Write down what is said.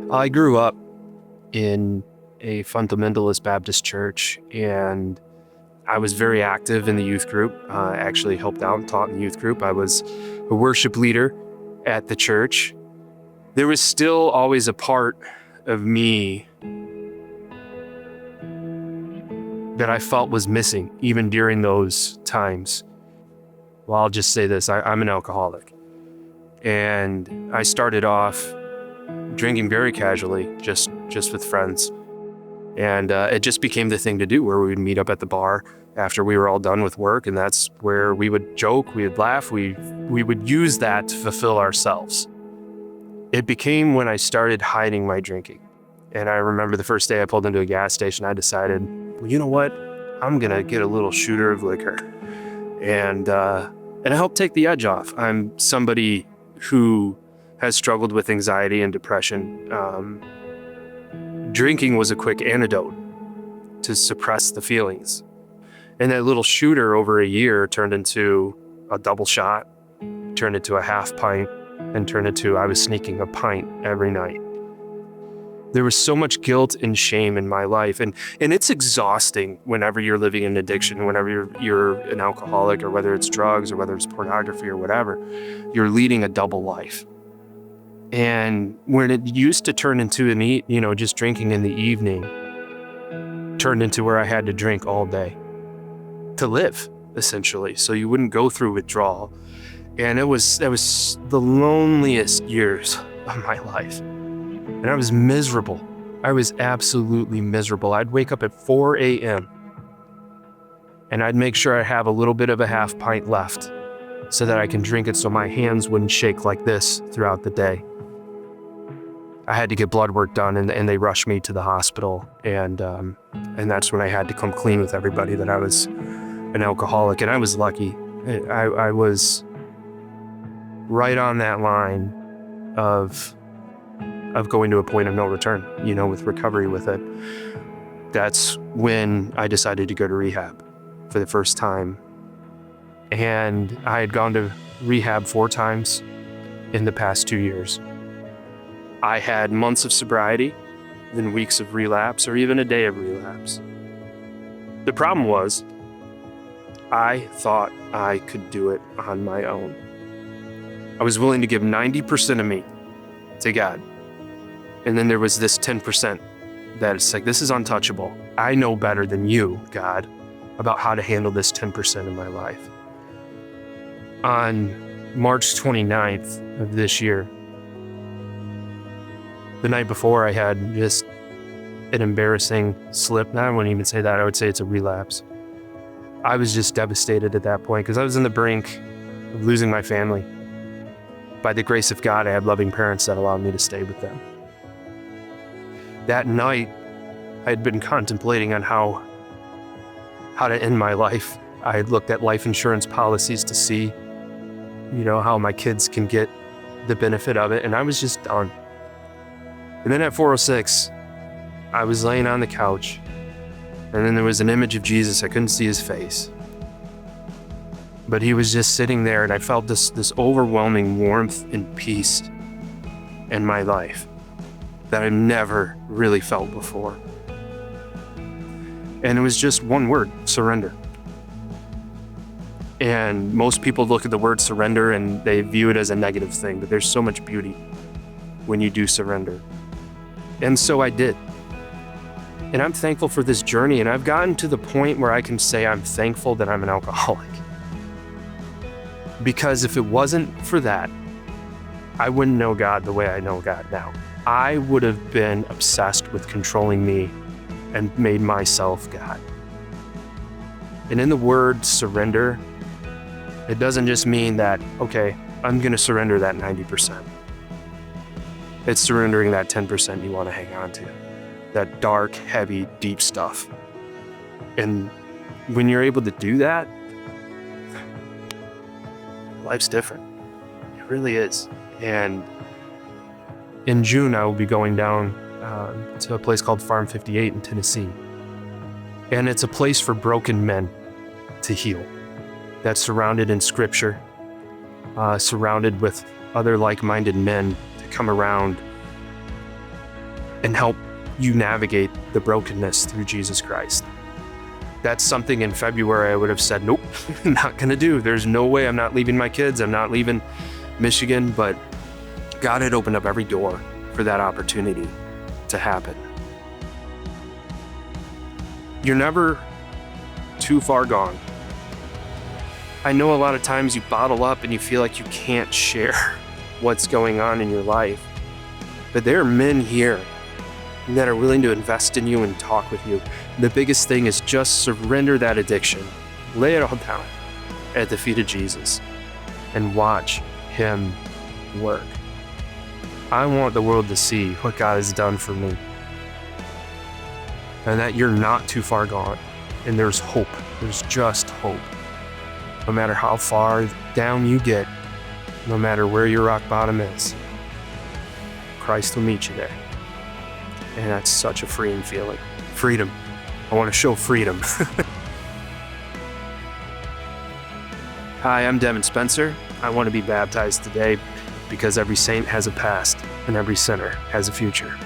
I grew up in a fundamentalist Baptist church, and I was very active in the youth group. I actually helped out and taught in the youth group. I was a worship leader at the church. There was still always a part of me that I felt was missing, even during those times. Well, I'll just say this, I'm an alcoholic. And I started off drinking very casually, just with friends. And it just became the thing to do, where we would meet up at the bar after we were all done with work, and that's where we would joke, we would laugh, we would use that to fulfill ourselves. It became when I started hiding my drinking. And I remember the first day I pulled into a gas station, I decided, well, you know what? I'm gonna get a little shooter of liquor. And it helped take the edge off. I'm somebody who has struggled with anxiety and depression. Drinking was a quick antidote to suppress the feelings. And that little shooter over a year turned into a double shot, turned into a half pint, and turned into I was sneaking a pint every night. There was so much guilt and shame in my life. And it's exhausting whenever you're living in addiction, whenever you're an alcoholic, or whether it's drugs or whether it's pornography or whatever, you're leading a double life. And when it used to turn into just drinking in the evening, turned into where I had to drink all day to live, essentially. So you wouldn't go through withdrawal. And that was the loneliest years of my life. And I was miserable. I was absolutely miserable. I'd wake up at 4 a.m. and I'd make sure I have a little bit of a half pint left so that I can drink it so my hands wouldn't shake like this throughout the day. I had to get blood work done, and they rushed me to the hospital. And that's when I had to come clean with everybody that I was an alcoholic. And I was lucky. I was right on that line of going to a point of no return, with recovery with it. That's when I decided to go to rehab for the first time. And I had gone to rehab 4 times in the past 2 years. I had months of sobriety, then weeks of relapse, or even a day of relapse. The problem was, I thought I could do it on my own. I was willing to give 90% of me to God. And then there was this 10% that it's like, this is untouchable. I know better than you, God, about how to handle this 10% of my life. On March 29th of this year, the night before, I had just an embarrassing slip. I wouldn't even say that. I would say it's a relapse. I was just devastated at that point because I was on the brink of losing my family. By the grace of God, I had loving parents that allowed me to stay with them. That night, I had been contemplating on how to end my life. I had looked at life insurance policies to see, how my kids can get the benefit of it, and I was just done. And then at 4:06, I was laying on the couch, and then there was an image of Jesus. I couldn't see his face, but he was just sitting there, and I felt this overwhelming warmth and peace in my life that I've never really felt before. And it was just one word: surrender. And most people look at the word surrender and they view it as a negative thing, but there's so much beauty when you do surrender. And so I did. And I'm thankful for this journey, and I've gotten to the point where I can say I'm thankful that I'm an alcoholic. Because if it wasn't for that, I wouldn't know God the way I know God now. I would have been obsessed with controlling me and made myself God. And in the word surrender, it doesn't just mean that, okay, I'm gonna surrender that 90%. It's surrendering that 10% you wanna hang on to. That dark, heavy, deep stuff. And when you're able to do that, life's different. It really is. And in June, I will be going down to a place called Farm 58 in Tennessee. And it's a place for broken men to heal. That's surrounded in scripture, surrounded with other like-minded men to come around and help you navigate the brokenness through Jesus Christ. That's something in February I would have said, nope, not gonna do. There's no way. I'm not leaving my kids. I'm not leaving Michigan. But God had opened up every door for that opportunity to happen. You're never too far gone. I know a lot of times you bottle up and you feel like you can't share what's going on in your life, but there are men here that are willing to invest in you and talk with you. The biggest thing is just surrender that addiction. Lay it all down at the feet of Jesus and watch him work. I want the world to see what God has done for me, and that you're not too far gone, and there's hope. There's just hope. No matter how far down you get, no matter where your rock bottom is, Christ will meet you there. And that's such a freeing feeling. Freedom. I want to show freedom. Hi, I'm Devin Spencer. I want to be baptized today because every saint has a past and every sinner has a future.